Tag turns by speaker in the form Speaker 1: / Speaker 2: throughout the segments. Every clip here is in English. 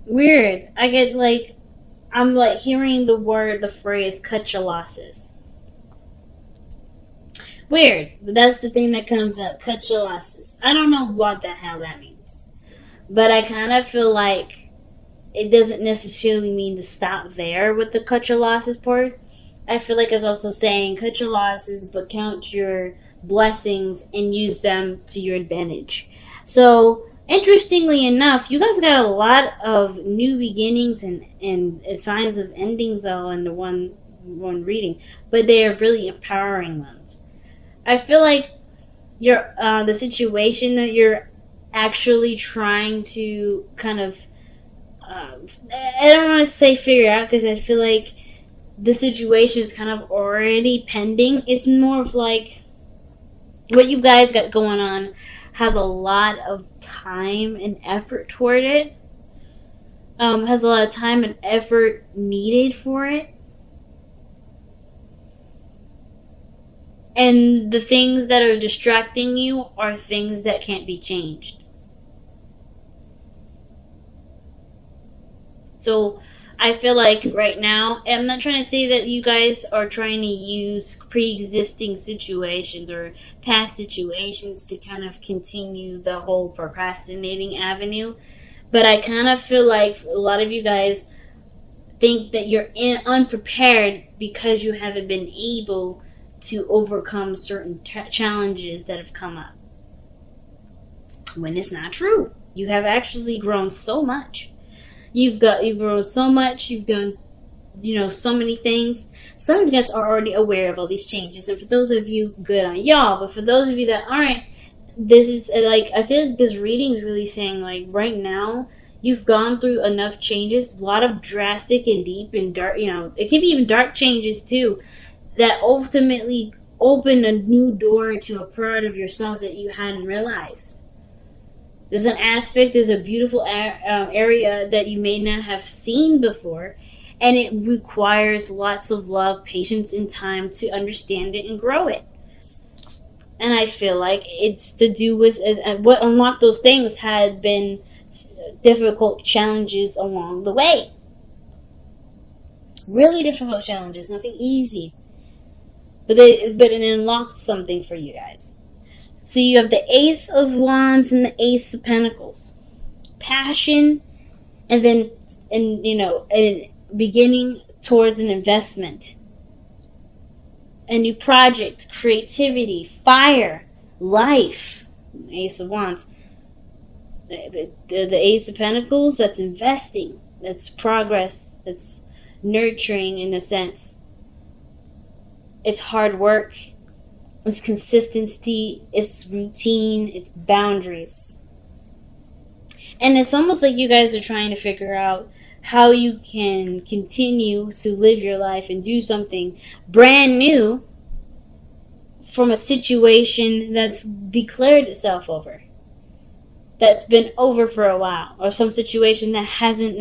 Speaker 1: Weird. I get like, I'm like hearing the phrase cut your losses. Weird. But that's the thing that comes up. Cut your losses. I don't know what the hell that means. But I kind of feel like it doesn't necessarily mean to stop there with the cut your losses part. I feel like it's also saying cut your losses, but count your blessings and use them to your advantage. So, interestingly enough, you guys got a lot of new beginnings and signs of endings all in the one reading, but they are really empowering ones. I feel like the situation that you're actually trying to kind of I don't want to say figure out because I feel like the situation is kind of already pending. It's more of like what you guys got going on has a lot of time and effort toward it. Has a lot of time and effort needed for it. And the things that are distracting you are things that can't be changed. So I feel like right now, I'm not trying to say that you guys are trying to use pre existing situations or past situations to kind of continue the whole procrastinating avenue. But I kind of feel like a lot of you guys think that you're unprepared because you haven't been able to overcome certain challenges that have come up. When it's not true. You have actually grown so much. You've grown so much. You've done, so many things. Some of you guys are already aware of all these changes, and for those of you, good on y'all. But for those of you that aren't, this is like I feel like this reading is really saying like right now you've gone through enough changes, a lot of drastic and deep and dark. It can be even dark changes too, that ultimately open a new door to a part of yourself that you hadn't realized. There's an aspect, there's a beautiful area that you may not have seen before, and it requires lots of love, patience, and time to understand it and grow it. And I feel like it's to do with what unlocked those things had been difficult challenges along the way. Really difficult challenges, nothing easy. But it unlocked something for you guys. So you have the Ace of Wands and the Ace of Pentacles. Passion, and then, a beginning towards an investment. A new project, creativity, fire, life. Ace of Wands. The Ace of Pentacles, that's investing. That's progress. That's nurturing in a sense. It's hard work. It's consistency, it's routine, it's boundaries. And it's almost like you guys are trying to figure out how you can continue to live your life and do something brand new from a situation that's declared itself over. That's been over for a while. Or some situation that hasn't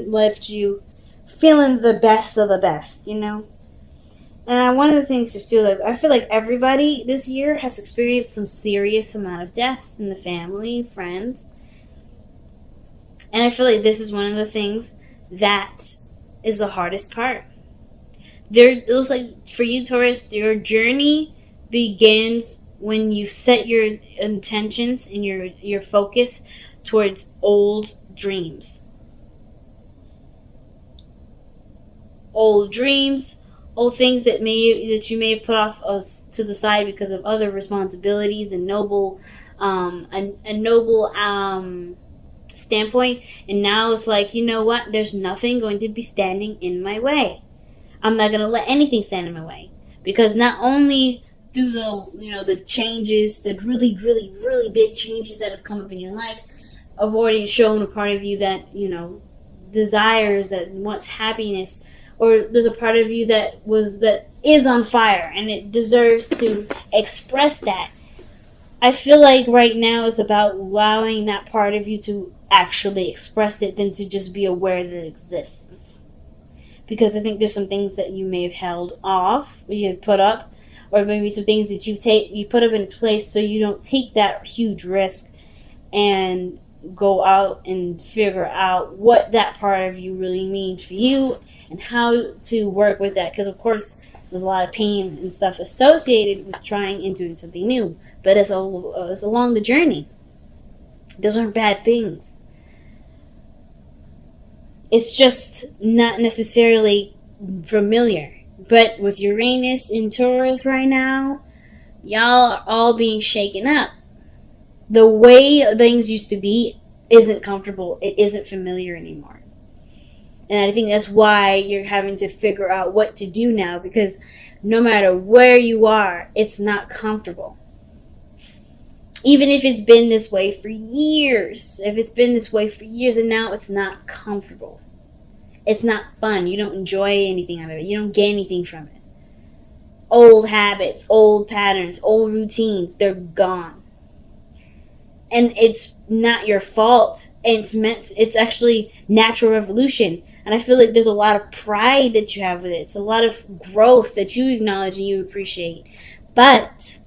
Speaker 1: left you feeling the best of the best, And one of the things is too, like I feel like everybody this year has experienced some serious amount of deaths in the family, friends, and I feel like this is one of the things that is the hardest part. It looks like for you, Taurus, your journey begins when you set your intentions and your focus towards old dreams. Old dreams. Old things that you may have put off to the side because of other responsibilities and noble standpoint, and now it's like, you know what, there's nothing going to be standing in my way. I'm not going to let anything stand in my way, because not only through the changes, the really really really big changes that have come up in your life, I've already shown a part of you that desires, that wants happiness, or there's a part of you that is on fire and it deserves to express that. I feel like right now it's about allowing that part of you to actually express it than to just be aware that it exists. Because I think there's some things that you may have held off, or you have put up, or maybe some things that you put up in its place so you don't take that huge risk and go out and figure out what that part of you really means for you and how to work with that. Because, of course, there's a lot of pain and stuff associated with trying and doing something new. But it's along the journey. Those aren't bad things. It's just not necessarily familiar. But with Uranus in Taurus right now, y'all are all being shaken up. The way things used to be isn't comfortable. It isn't familiar anymore. And I think that's why you're having to figure out what to do now, because no matter where you are, it's not comfortable. Even if it's been this way for years, and now it's not comfortable. It's not fun. You don't enjoy anything out of it. You don't get anything from it. Old habits, old patterns, old routines, they're gone. And it's not your fault. It's actually natural evolution. And I feel like there's a lot of pride that you have with it. It's a lot of growth that you acknowledge and you appreciate. But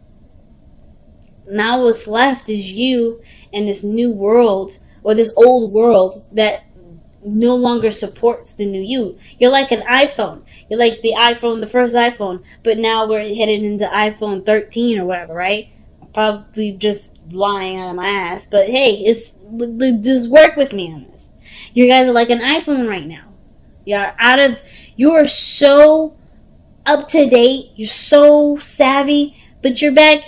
Speaker 1: now what's left is you and this new world, or this old world that no longer supports the new you. You're like an iPhone. You're like the first iPhone, but now we're headed into iPhone 13 or whatever, right? I'm probably just lying out of my ass, but hey, just work with me on this. You guys are like an iPhone right now. You are so up to date. You're so savvy, but you're back,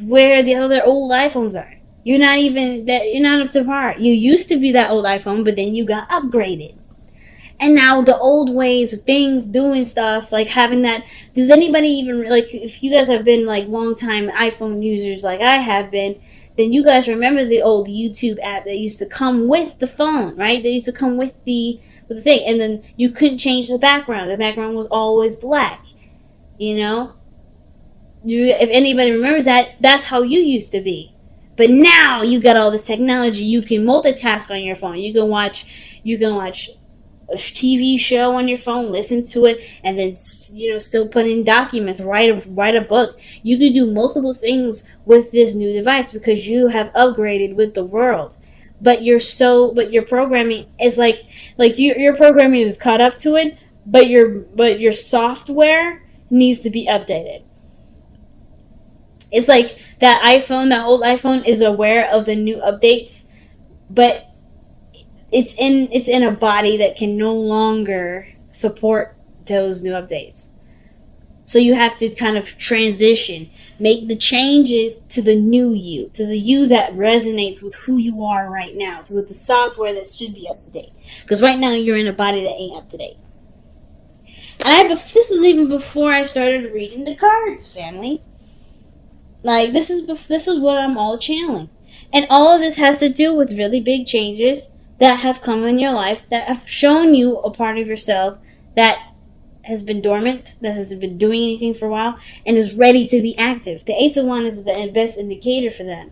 Speaker 1: where the other old iPhones are. You're not up to par. You used to be that old iPhone, but then you got upgraded. And now the old ways of things, doing stuff, like having that. Does anybody even, like, if you guys have been like long time iPhone users like I have been, then you guys remember the old YouTube app that used to come with the phone, right? They used to come with the thing, and then you couldn't change the background. The background was always black. If anybody remembers that, that's how you used to be. But now you got all this technology. You can multitask on your phone. You can watch a TV show on your phone, listen to it, and then still put in documents, write a book. You can do multiple things with this new device because you have upgraded with the world. But your programming is your programming is caught up to it, but your software needs to be updated. It's like that old iPhone is aware of the new updates, but it's in a body that can no longer support those new updates. So you have to kind of transition, make the changes to the new you, to the you that resonates with who you are right now, with the software that should be up to date. Because right now you're in a body that ain't up to date. And this is even before I started reading the cards, family. Like, this is what I'm all channeling. And all of this has to do with really big changes that have come in your life, that have shown you a part of yourself that has been dormant, that hasn't been doing anything for a while, and is ready to be active. The Ace of Wands is the best indicator for that.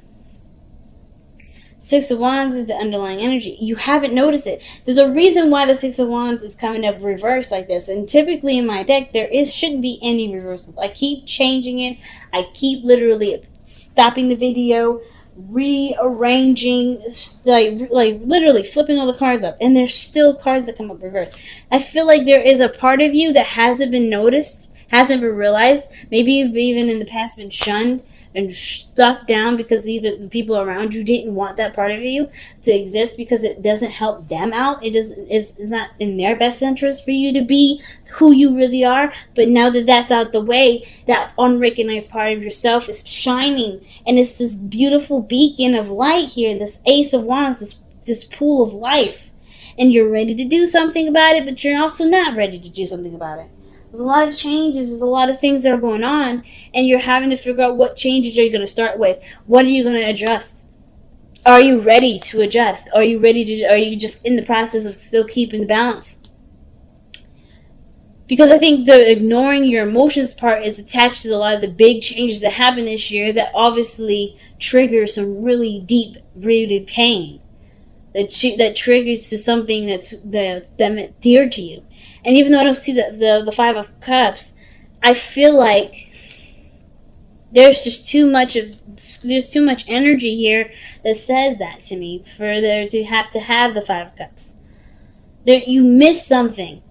Speaker 1: Six of Wands is the underlying energy. You haven't noticed it. There's a reason why the Six of Wands is coming up reversed like this. And typically in my deck, shouldn't be any reversals. I keep changing it. I keep literally stopping the video, rearranging, like literally flipping all the cards up. And there's still cards that come up reversed. I feel like there is a part of you that hasn't been noticed, hasn't been realized. Maybe you've even in the past been shunned and stuffed down because either the people around you didn't want that part of you to exist because it doesn't help them out. It's not in their best interest for you to be who you really are. But now that that's out the way, that unrecognized part of yourself is shining, and it's this beautiful beacon of light here, this Ace of Wands, this pool of life. And you're ready to do something about it, but you're also not ready to do something about it. There's a lot of changes. There's a lot of things that are going on, and you're having to figure out what changes are you going to start with. What are you going to adjust? Are you ready to adjust? Are you just in the process of still keeping the balance? Because I think the ignoring your emotions part is attached to a lot of the big changes that happened this year that obviously trigger some really deep-rooted pain. That triggers to something that's dear to you. And even though I don't see the Five of Cups, I feel like There's just there's too much energy here that says that to me for there to have the Five of Cups. There, you miss something.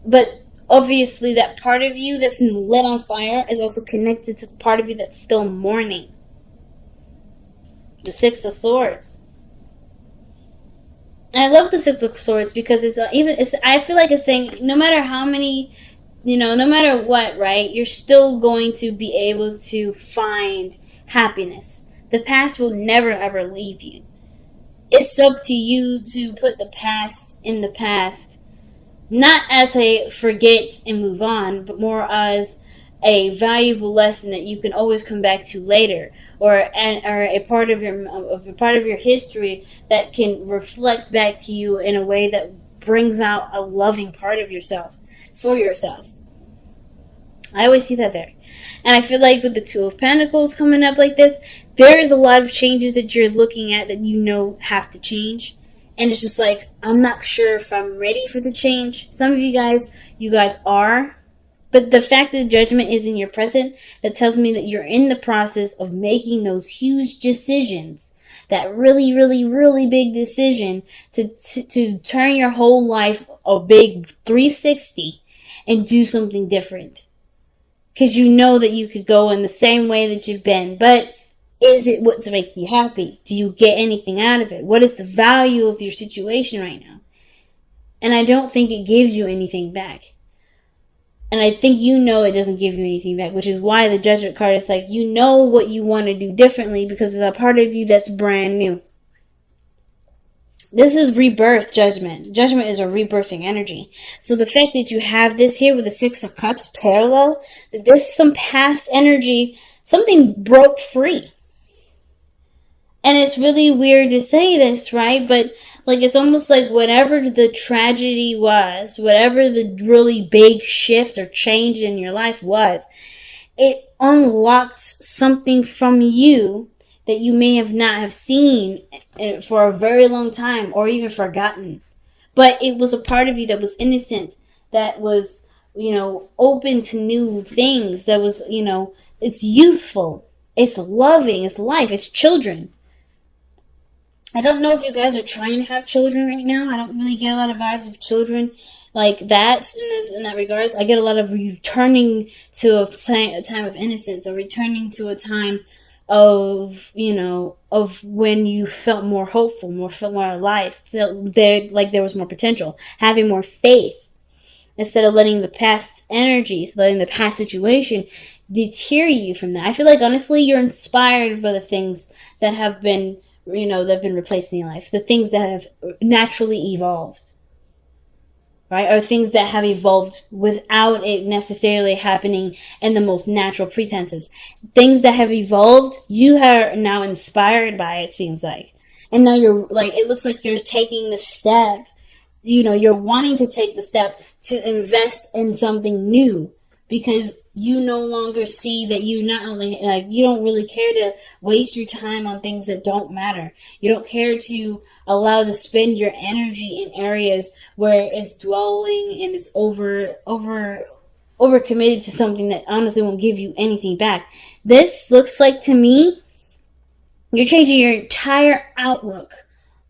Speaker 1: But obviously that part of you that's lit on fire is also connected to the part of you that's still mourning. The Six of Swords. I love the Six of Swords because I feel like it's saying no matter how many, no matter what, right? You're still going to be able to find happiness. The past will never ever leave you. It's up to you to put the past in the past, not as a forget and move on, but more as a valuable lesson that you can always come back to later, or a part of your history that can reflect back to you in a way that brings out a loving part of yourself for yourself. I always see that there. And I feel like with the Two of Pentacles coming up like this, there's a lot of changes that you're looking at that have to change. And it's just like, I'm not sure if I'm ready for the change. Some of you guys are. But the fact that Judgment is in your present, that tells me that you're in the process of making those huge decisions. That really, really, really big decision to turn your whole life a big 360 and do something different. Because you know that you could go in the same way that you've been. But is it what to make you happy? Do you get anything out of it? What is the value of your situation right now? And I don't think it gives you anything back. And I think it doesn't give you anything back, which is why the Judgment card is like, you know what you want to do differently because there's a part of you that's brand new. This is rebirth, Judgment. Judgment is a rebirthing energy. So the fact that you have this here with the Six of Cups parallel, that this is some past energy, something broke free. And it's really weird to say this, right? But like, it's almost like whatever the tragedy was, whatever the really big shift or change in your life was, it unlocked something from you that you may have not have seen for a very long time or even forgotten. But it was a part of you that was innocent, that was, open to new things, that was, it's youthful, it's loving, it's life, it's children. I don't know if you guys are trying to have children right now. I don't really get a lot of vibes of children like that in that regards. I get a lot of returning to a time of innocence, or returning to a time of when you felt more hopeful, felt more alive, felt there was more potential, having more faith, instead of letting the past energies, letting the past situation deter you from that. I feel like honestly you're inspired by the things that have been that have been replaced in your life, the things that have naturally evolved, right? Or things that have evolved without it necessarily happening in the most natural pretenses. Things that have evolved, you are now inspired by, it seems like. And now you're like, it looks like you're taking the step, you're wanting to take the step to invest in something new, because you no longer see that you not only, you don't really care to waste your time on things that don't matter. You don't care to allow to spend your energy in areas where it's dwelling and it's over committed to something that honestly won't give you anything back. This looks like, to me, you're changing your entire outlook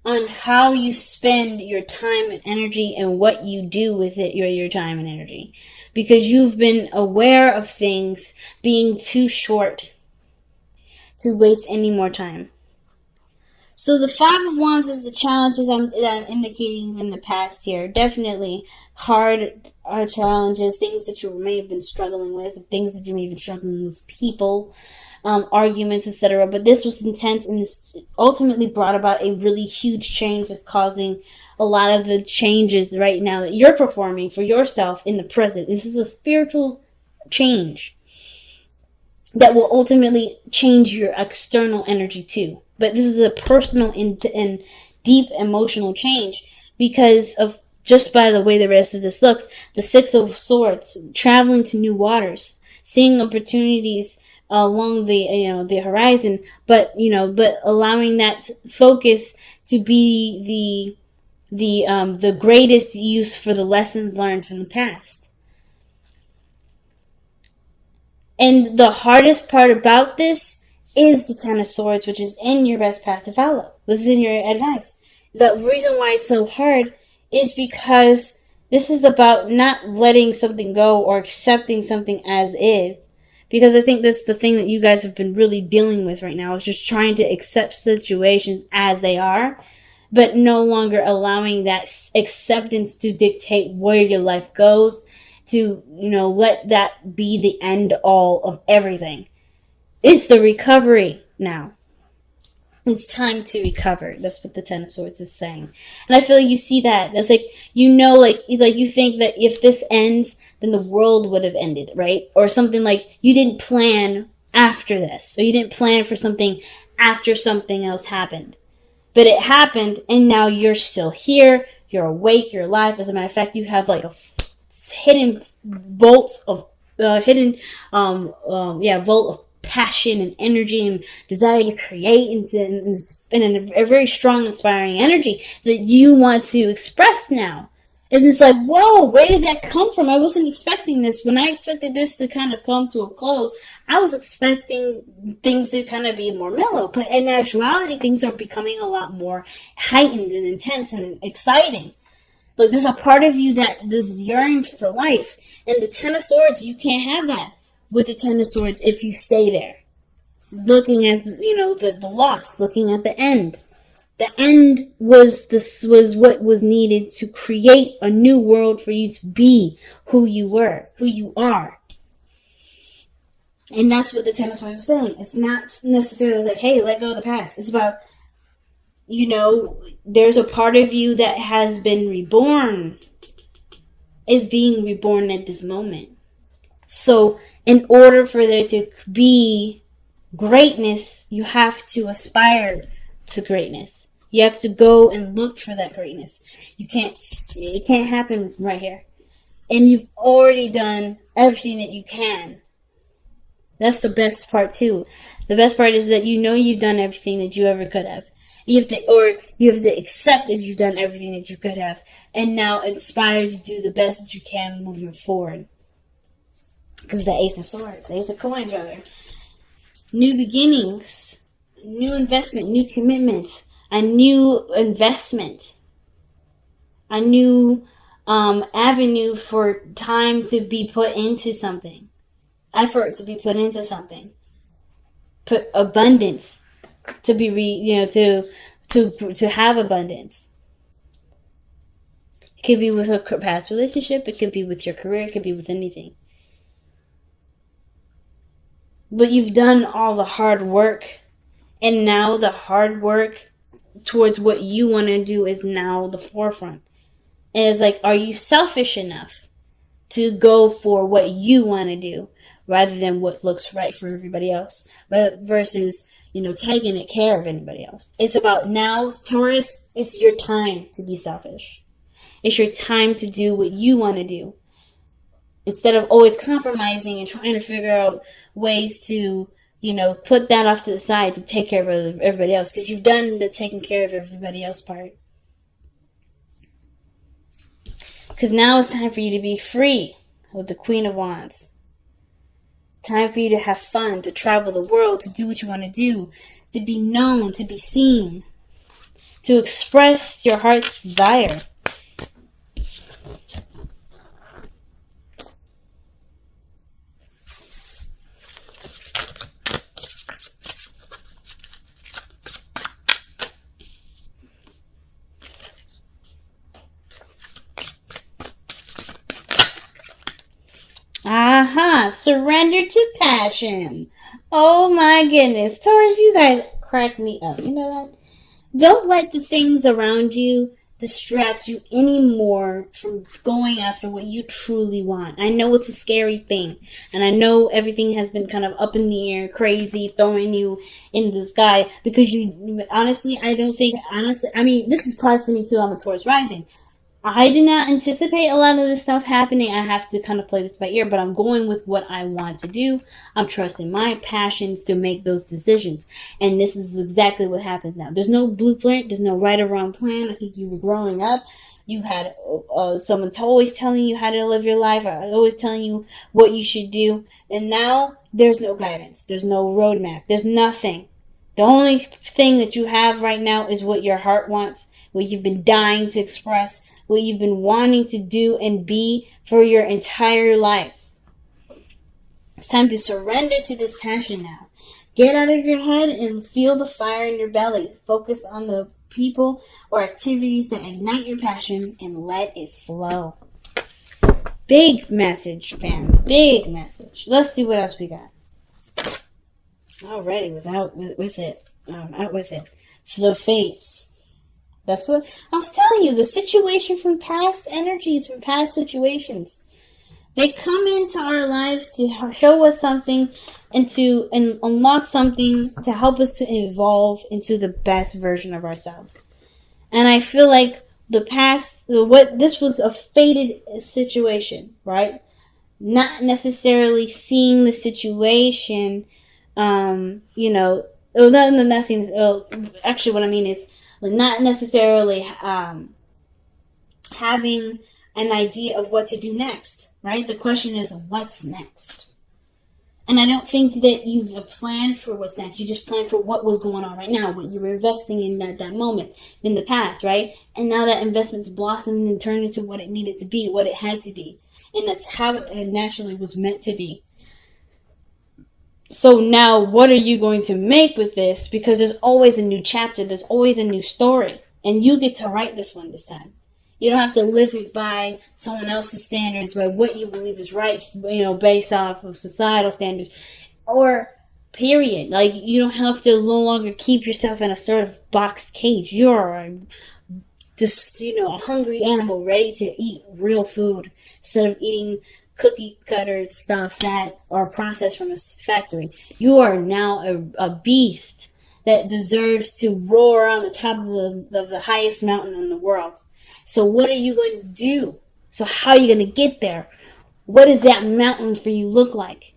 Speaker 1: on how you spend your time and energy and what you do with it, your time and energy. Because you've been aware of things being too short to waste any more time. So the Five of Wands is the challenges that I'm indicating in the past here. Definitely hard challenges, things that you may have been struggling with, things that you may have been struggling with, people, arguments, etc. But this was intense, and this ultimately brought about a really huge change that's causing a lot of the changes right now that you're performing for yourself in the present. This is a spiritual change that will ultimately change your external energy too. But this is a personal and deep emotional change because of, just by the way the rest of this looks, the Six of Swords, traveling to new waters, seeing opportunities along the horizon, but allowing that focus to be the greatest use for the lessons learned from the past. And the hardest part about this is the Ten of Swords, which is in your best path to follow, within your advice. The reason why it's so hard is because this is about not letting something go or accepting something as is. Because I think that's the thing that you guys have been really dealing with right now, is just trying to accept situations as they are, but no longer allowing that acceptance to dictate where your life goes, to, let that be the end all of everything. It's the recovery now. It's time to recover. That's what the Ten of Swords is saying. And I feel like you see that. That's like, like you think that if this ends, then the world would have ended, right? Or something like you didn't plan after this. So you didn't plan for something after something else happened. But it happened, and now you're still here. You're awake. You're alive. As a matter of fact, you have like a hidden vault of vault of passion and energy and desire to create and a very strong, inspiring energy that you want to express now. And it's like, whoa, where did that come from? I wasn't expecting this. When I expected this to kind of come to a close, I was expecting things to kind of be more mellow. But in actuality, things are becoming a lot more heightened and intense and exciting. Like, there's a part of you that just yearns for life. And the Ten of Swords, you can't have that with the Ten of Swords if you stay there. Looking at, the loss, looking at the end. The end was what was needed to create a new world for you to be who you were, who you are. And that's what the Ten of Swords is saying. It's not necessarily like, hey, let go of the past. It's about, there's a part of you that has been reborn. Is being reborn at this moment. So in order for there to be greatness, you have to aspire to greatness. You have to go and look for that greatness. It can't happen right here. And you've already done everything that you can. That's the best part too. The best part is that you've done everything that you ever could have. You have to accept that you've done everything that you could have, and now inspire to do the best that you can moving forward. Because the Ace of Coins rather. New beginnings, new investment, new commitments, a new investment, a new avenue for time to be put into something, effort to be put into something, put abundance to be to have abundance. It could be with a past relationship. It could be with your career. It could be with anything. But you've done all the hard work, and now the hard work towards what you want to do is now the forefront. And it's like, are you selfish enough to go for what you want to do rather than what looks right for everybody else? But versus, taking care of anybody else. It's about now, Taurus, it's your time to be selfish. It's your time to do what you want to do. Instead of always compromising and trying to figure out ways to, put that off to the side to take care of everybody else. Because you've done the taking care of everybody else part. Because now it's time for you to be free with the Queen of Wands. Time for you to have fun, to travel the world, to do what you want to do, to be known, to be seen, to express your heart's desire. Aha! Surrender to passion. Oh my goodness. Taurus, you guys crack me up. You know that? Don't let the things around you distract you anymore from going after what you truly want. I know it's a scary thing. And I know everything has been kind of up in the air, crazy, throwing you in the sky. Because this applies to me too. I'm a Taurus rising. I did not anticipate a lot of this stuff happening. I have to kind of play this by ear, but I'm going with what I want to do. I'm trusting my passions to make those decisions. And this is exactly what happens now. There's no blueprint. There's no right or wrong plan. I think you were growing up. You had someone always telling you how to live your life, always telling you what you should do. And now there's no guidance. There's no roadmap. There's nothing. The only thing that you have right now is what your heart wants, what you've been dying to express, what you've been wanting to do and be for your entire life. It's time to surrender to this passion now. Get out of your head and feel the fire in your belly. Focus on the people or activities that ignite your passion and let it flow. Big message, fam. Big message. Let's see what else we got. Already, out with it. The fates. That's what I was telling you. The situation from past energies, from past situations. They come into our lives to show us something and to unlock something to help us to evolve into the best version of ourselves. And I feel like this was a fated situation, right? Not necessarily seeing the situation, actually what I mean is not necessarily having an idea of what to do next, right? The question is, what's next? And I don't think that you've planned for what's next. You just planned for what was going on right now, what you were investing in that moment in the past, right? And now that investment's blossomed and turned into what it needed to be, what it had to be. And that's how it naturally was meant to be. So now what are you going to make with this? Because there's always a new chapter. There's always a new story. And you get to write this one this time. You don't have to live it by someone else's standards, by what you believe is right, based off of societal standards, or period. Like, you don't have to no longer keep yourself in a sort of boxed cage. You're a hungry animal ready to eat real food instead of eating cookie cutter stuff that are processed from a factory. You are now a beast that deserves to roar on the top of the highest mountain in the world. So what are you going to do? So how are you going to get there? What does that mountain for you look like?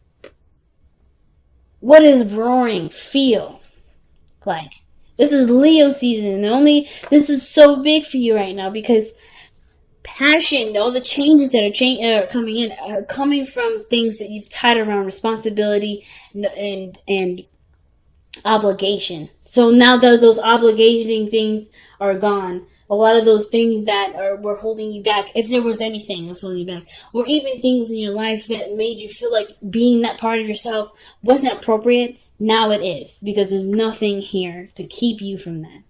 Speaker 1: What does roaring feel like? This is Leo season. This is so big for you right now because passion, all the changes that are coming in are coming from things that you've tied around responsibility and obligation. So now that those obligating things are gone, a lot of those things that were holding you back, if there was anything that's holding you back, or even things in your life that made you feel like being that part of yourself wasn't appropriate, now it is, because there's nothing here to keep you from that.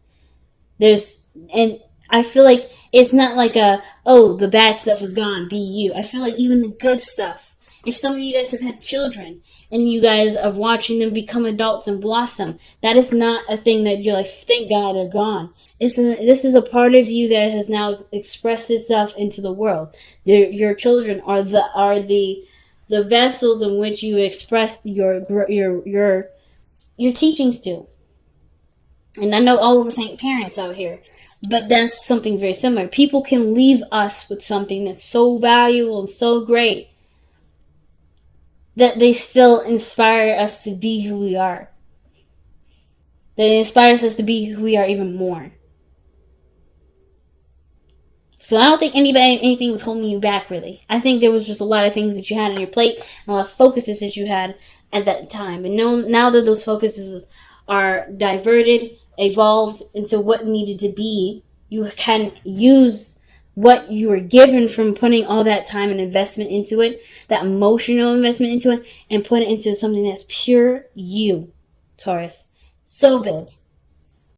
Speaker 1: And I feel like it's not like the bad stuff is gone, be you. I feel like even the good stuff. If some of you guys have had children and you guys are watching them become adults and blossom, that is not a thing that you're like, thank God they're gone. This is a part of you that has now expressed itself into the world. Your children are the vessels in which you expressed your teachings to. And I know all of us ain't parents out here, but that's something very similar. People can leave us with something that's so valuable and so great that they still inspire us to be who we are. That inspires us to be who we are even more. So I don't think anything was holding you back, really. I think there was just a lot of things that you had on your plate, and a lot of focuses that you had at that time. And now that those focuses are diverted, evolved into what needed to be, you can use what you were given from putting all that time and investment into it, that emotional investment into it, and put it into something that's pure you, Taurus. So big.